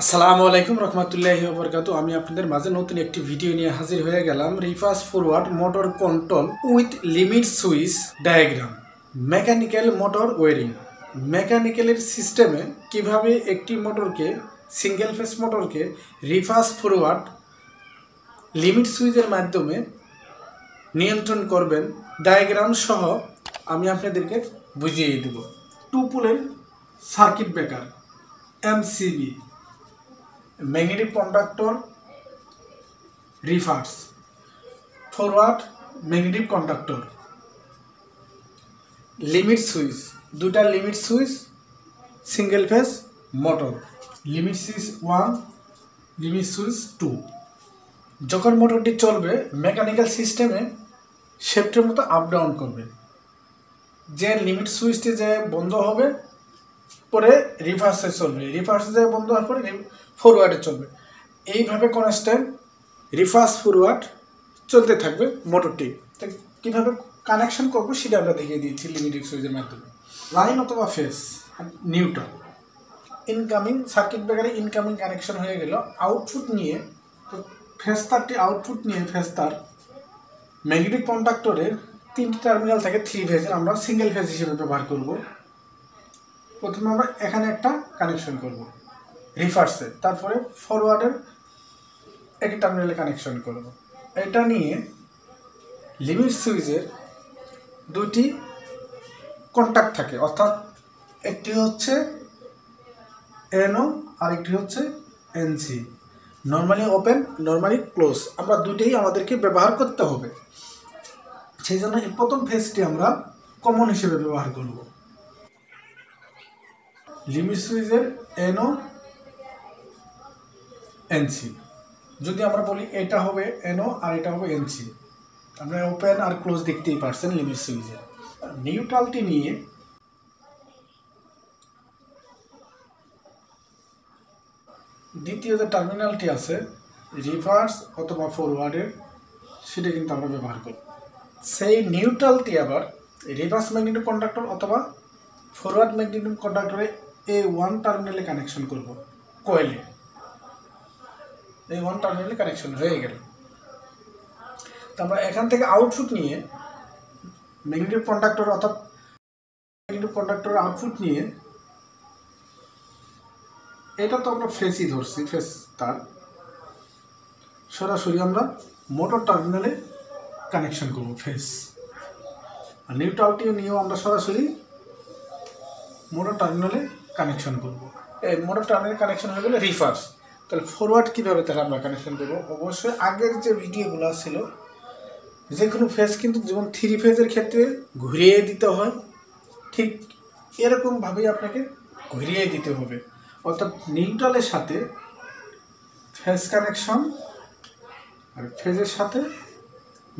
আসসালামু আলাইকুম রহমতুল্লাহি ওয়া বারাকাতুহু। আমি আপনাদের মাঝে নতুন একটি ভিডিও নিয়ে হাজির হয়ে গেলাম। Reverse forward motor control with limit switch diagram, mechanical motor wiring. মেকানিক্যালের সিস্টেমে কিভাবে একটি মোটরকে, সিঙ্গেল ফেজ মোটরকে রিভার্স ফরওয়ার্ড লিমিট সুইচের মাধ্যমে নিয়ন্ত্রণ করবেন, ডায়াগ্রাম সহ আমি আপনাদেরকে বুঝিয়ে দেব। টু পোলের circuit breaker, MCB, magnetic conductor reverse forward magnetic conductor, limit switch, দুটা limit switch, single phase motor, limit switch 1, limit switch 2। যখন মোটরটি চলবে মেকানিক্যাল সিস্টেমে শেফটের মতো আপ ডাউন করবে, যে লিমিট সুইচটি যে বন্ধ হবে পরে রিভার্সে চলবে, রিভার্সে যে বন্ধ হওয়ার পরে ফরওয়ার্ডে চলবে। এইভাবে কনস্ট্যান্ট রিভার্স ফরওয়ার্ড চলতে থাকবে মোটরটি। তো কীভাবে কানেকশন করবো সেটা আমরা দেখিয়ে দিয়েছি লিমিটেড সুইচের মাধ্যমে। লাইন অথবা ফেজ নিউট্রাল, ইনকামিং সার্কিট ব্রেকারে ইনকামিং কানেকশন হয়ে গেল। আউটপুট নিয়ে, তো ফেজ তারটি আউটপুট নিয়ে ফেজ তার ম্যাগনেটিক কন্ডাক্টরের 3টি টার্মিনাল থাকে 3 ফেজের, আমরা সিঙ্গেল ফেজ হিসেবে ব্যবহার করব। প্রথমে আমরা এখানে একটা কানেকশন করব রিভার্সে, তারপরে ফরওয়ার্ডের একটি টার্মিনালে কানেকশন করব। এটা নিয়ে লিমিট সুইচের 2টি কন্ট্যাক্ট থাকে, অর্থাৎ একটি হচ্ছে এনও আর একটি হচ্ছে NC, normally open normally close. আমরা দুটোই আমাদেরকে ব্যবহার করতে হবে, সেই জন্য এই প্রথম ফেজটি আমরা কমন হিসেবে ব্যবহার করব। লিমিট সুইচের এনও এনসি, যদি আমরা বলি এটা হবে এনও আর এটা হবে এনসি, আপনারা ওপেন আর ক্লোজ দেখতেই পারছেন লিমিট সুইচে। নিউট্রালটি নিয়ে দ্বিতীয় যে টার্মিনালটি আছে রিভার্স অথবা ফরওয়ার্ডের, সেটা কিন্তু আমরা ব্যবহার করি। সেই নিউট্রালটি আবার রিভার্স ম্যাগনেটিক কন্ডাক্টর অথবা ফরওয়ার্ড ম্যাগনেটিক কন্ডাক্টরে A1 টার্মিনালে কানেকশন করব, কয়েলে A1 টার্মিনালে কানেকশন হয়ে গেল। তো আমরা এখান থেকে আউটপুট নিয়ে ম্যাগনেটিক কন্ডাক্টর অর্থাৎ ম্যাগনেটিক কন্ডাক্টরের আউটপুট নিয়ে, এটা তো আমরা ফেসই ধরছি, ফেস তার সরাসরি আমরা মোটর টার্মিনালে কানেকশন করব ফেস। আর নিউট্রালটিও নিয়েও আমরা সরাসরি মোটর টার্মিনালে কানেকশন করব। এই মোটর টার্মিনালে কানেকশন হয়ে গেলে রিভার্স। তাহলে ফরওয়ার্ড কীভাবে তাহলে আমরা কানেকশন করব? অবশ্যই আগের যে ভিডিওগুলো ছিল, যে কোনো ফেজ কিন্তু যেমন 3 ফেজের ক্ষেত্রে ঘুরিয়ে দিতে হয়, ঠিক এরকমভাবেই আপনাকে ঘুরিয়ে দিতে হবে। অর্থাৎ নিউট্রালের সাথে ফেজ কানেকশন আর ফেজের সাথে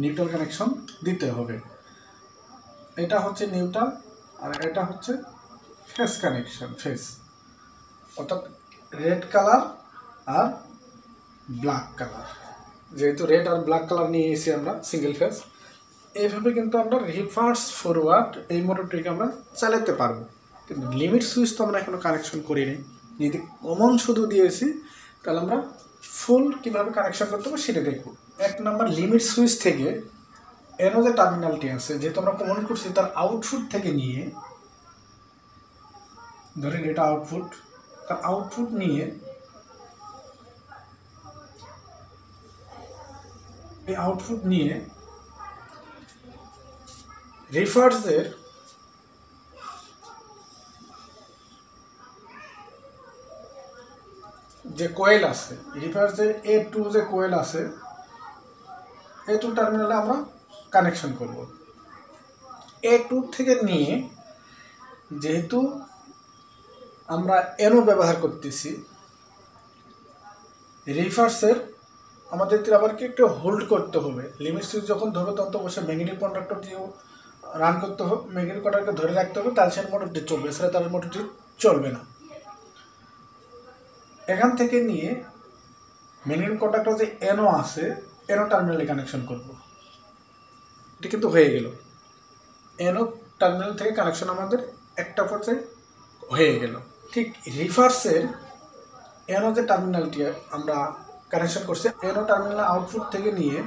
নিউট্রাল কানেকশন দিতে হবে। এটা হচ্ছে নিউট্রাল আর এটা হচ্ছে ফেজ কানেকশন, ফেজ অর্থাৎ রেড কালার আর ব্ল্যাক কালার, যেহেতু রেড আর ব্ল্যাক কালার নিয়ে এসেছি আমরা সিঙ্গেল ফেজ। এইভাবে কিন্তু আমরা রিভার্স ফরওয়ার্ড এই মোটরটিকে আমরা চালাতে পারবো। কিন্তু লিমিট সুইচ তো আমরা এখনো কানেকশন করিনি, যদি কমন শুধু দিয়েছি তাহলে আমরা ফুল কীভাবে কানেকশন করতে হবে সেটা দেখব। 1 নম্বর, লিমিট সুইচ থেকে এনো যে টার্মিনালটি আছে, যেহেতু আমরা কমন করছি, তার আউটপুট থেকে নিয়ে, ধরেন এটা আউটপুট, তার আউটপুট নিয়ে এই আউটপুট নিয়ে রিভার্সের যে কোয়েল আছে, রিভার্সের A2 যে কোয়েল আছে, A2 টার্মিনালে আমরা কানেকশন করব। A2 থেকে নিয়ে, যেহেতু আমরা এনও ব্যবহার করতেছি, রিভার্সের আমাদের আবার কি একটু হোল্ড করতে হবে। লিমিট সুইচ যখন ধরবে তখন তো অবশ্যই ম্যাগনেটিক কন্ডাক্টর দিয়েও রান করতে হবে, ম্যাগনেটিক কন্ডাক্টরকে ধরে রাখতে হবে, তাহলে সেই মোটরটি চলবে, সেটা তার মোটরটি চলবে না। এখান থেকে নিয়ে ম্যাগনেটিক কন্ডাক্টর যে এনও আছে, এনও টার্মিনালে কানেকশন করব। এটা কিন্তু হয়ে গেল, এনও টার্মিনাল থেকে কানেকশন আমাদের একটা পর্যায়ে হয়ে গেল। ঠিক রিভার্সের এনো যে টার্মিনালটি আমরা কানেকশন করছি, এনো টার্মিনাল আউটপুট থেকে নিয়ে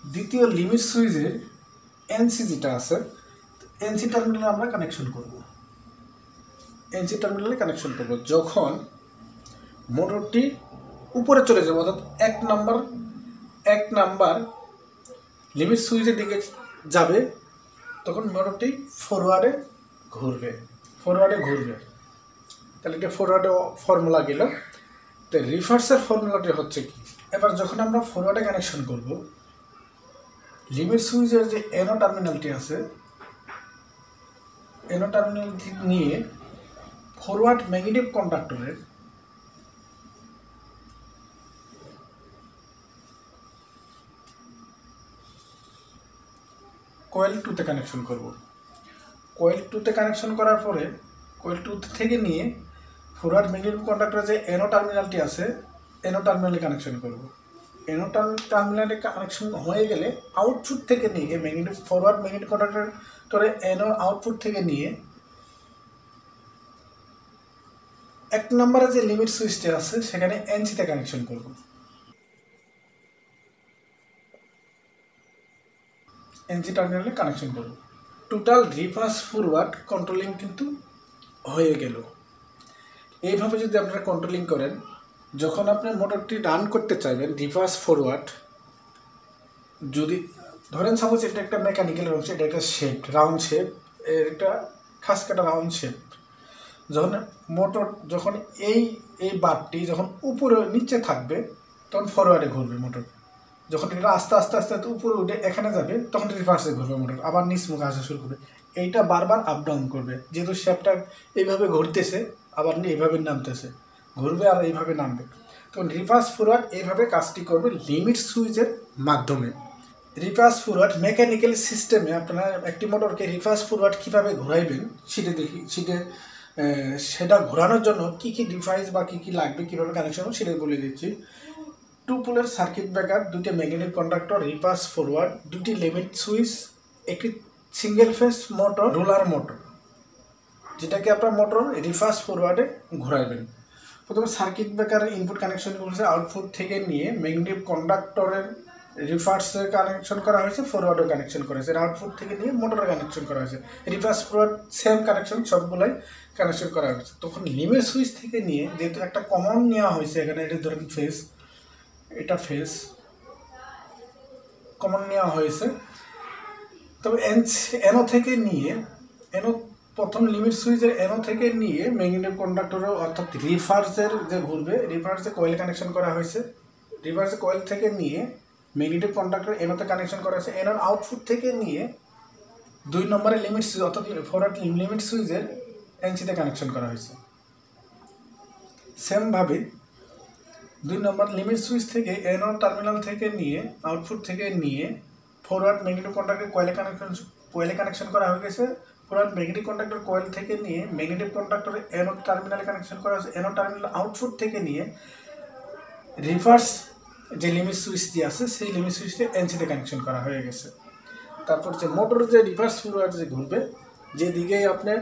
দ্বিতীয় লিমিট সুইচের এনসি যেটা আছে, এনসি টার্মিনালে আমরা কানেকশন করব। এনসি টার্মিনালে কানেকশন করব যখন মোটরটি উপরে চলে যাবে, অর্থাৎ এক নাম্বার লিমিট সুইচের দিকে যাবে, তখন মোটরটি ফরওয়ার্ডে ঘুরবে। তাহলে এটা ফরওয়ার্ডে ফর্মুলা গেল। তো রিভার্সের ফর্মুলাটি হচ্ছে কি, এবার যখন আমরা ফরওয়ার্ডে কানেকশন করব, লিমিট সুইচের যে এনো টার্মিনালটি আছে, এনো টার্মিনালটি নিয়ে ফরওয়ার্ড ম্যাগনেটিক কন্ডাক্টরের কয়েল 2-তে কানেকশন করব। কয়েল 2-তে কানেকশন করার পরে কয়েল 2 থেকে নিয়ে ফরওয়ার্ড ম্যাগনেটিক কন্ডাক্টরের যে এনো টার্মিনালটি আছে, এনো টার্মিনালে কানেকশন করব। এনো টার্মিনালে কানেকশন হয়ে গেলে আউটপুট থেকে নিয়ে ফরওয়ার্ড ম্যাগনেটিক কন্ডাক্টরে এনো আউটপুট থেকে নিয়ে 1 নম্বরে যে লিমিট সুইচটি আছে সেখানে এনসিতে কানেকশন করব। এনসি টার্মিনালে কানেকশন করব। টোটাল রিভার্স ফরওয়ার্ড কন্ট্রোলিং কিন্তু হয়ে গেল। এইভাবে যদি আপনারা কন্ট্রোলিং করেন, যখন আপনি মোটরটি রান করতে চাইবেন রিভার্স ফরওয়ার্ড, যদি ধরেন সাপোজ এটা একটা মেকানিক্যাল অংশ, এটা একটা শেপ, রাউন্ড শেপ, এটা খাস কাটা রাউন্ড শেপ, যখন এই বারটি যখন উপরে নিচে থাকবে তখন ফরওয়ার্ডে ঘুরবে মোটর। যখন এটা আস্তে আস্তে আস্তে আস্তে উপরে উঠে এখানে যাবে তখন রিভার্সে ঘুরবে মোটর, আবার নিচ মুখে আসা শুরু করবে। এইটা বারবার আপ ডাউন করবে, যেহেতু শেপটা এইভাবে ঘুরতেছে, আবার এইভাবে নামতেছে, ঘুরবে আর এইভাবে নামবে। তখন রিভার্স ফরওয়ার্ড এইভাবে কাজটি করবে লিমিট সুইচের মাধ্যমে। রিভার্স ফরওয়ার্ড মেকানিক্যাল সিস্টেমে আপনারা একটি মোটরকে রিভার্স ফরওয়ার্ড কীভাবে ঘোরাইবেন সেটা ঘোরানোর জন্য কী কী ডিভাইস বা কী কী লাগবে, কীভাবে কানেকশন হবে সেটা বলে দিচ্ছি। 2 পোলের সার্কিট ব্রেকার, 2টি ম্যাগনেটিক কন্ডাক্টর, রিভার্স ফরওয়ার্ড, 2টি লিমিট সুইচ, একটি single phase motor, roller motor, যেটাকে আপনার মোটর রিভার্স ফরওয়ার্ডে ঘোরাইবেন। প্রথমে সার্কিট ব্রেকারের ইনপুট কানেকশন করেছে, আউটপুট থেকে নিয়ে ম্যাগনেটিক কন্ডাক্টরের রিভার্সে কানেকশন করা হয়েছে, ফরওয়ার্ডও কানেকশন করা হয়েছে, আউটপুট থেকে নিয়ে মোটরে কানেকশন করা হয়েছে, রিভার্স ফরওয়ার্ড সেম কানেকশন সবগুলাই কানেকশন করা হয়েছে। তখন লিমিট সুইচ থেকে নিয়ে যেহেতু একটা কমন নেওয়া হয়েছে, এখানে এটা ধরেন ফেজ, এটা ফেজ কমন নেওয়া হয়েছে, তবে এনো থেকে নিয়ে প্রথম লিমিট সুইচের এনো থেকে নিয়ে ম্যাগনেটিক কন্ডাক্টরে অর্থাৎ রিভার্সের যে ঘুরবে, রিভার্সে কয়েল কানেকশন করা হয়েছে, রিভার্সে কয়েল থেকে নিয়ে ম্যাগনেটিক কন্ডাক্টর এনোতে কানেকশন করা হয়েছে, এনোর আউটপুট থেকে নিয়ে 2 নম্বরের লিমিট সুইচ অর্থাৎ ফরওয়ার্ড লিমিট সুইচের এনসিতে কানেকশন করা হয়েছে। সেমভাবে 2 নম্বর লিমিট সুইচ থেকে এনো টার্মিনাল থেকে নিয়ে আউটপুট থেকে নিয়ে ফরওয়ার্ড ম্যাগনেটিক কন্ডাক্টর কয়েলে কানেকশন করা হয়ে গেছে, ফরওয়ার্ড ম্যাগনেটিক কন্ডাক্টর কয়েল থেকে নিয়ে ম্যাগনেটিক কন্ডাক্টরে এনো টার্মিনালে কানেকশন করা হয়েছে, এনো টার্মিনাল আউটপুট থেকে নিয়ে রিভার্স যে লিমিট সুইচটি আছে সেই লিমিট সুইচটি এনসিতে কানেকশন করা হয়ে গেছে। তারপর যে মোটরের যে রিভার্স ফরওয়ার্ড যে ঘুরবে, যেদিকেই আপনার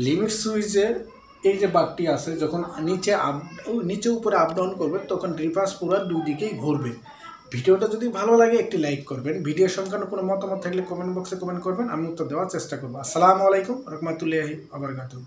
লিমিট সুইচের এই যে বারটি আছে যখন নিচে উপরে আপ ডাউন করবে তখন রিভার্স ফরওয়ার্ড দুই দিকেই ঘুরবে। ভিডিওটা যদি ভালো লাগে একটি লাইক করবেন, ভিডিও সংক্রান্ত কোনো মতামত থাকলে কমেন্ট বক্সে কমেন্ট করবেন, আমি উত্তর দেওয়ার চেষ্টা করবো। আসসালামু আলাইকুম রহমতুল্লাহি ওয়া বারাকাতুহু।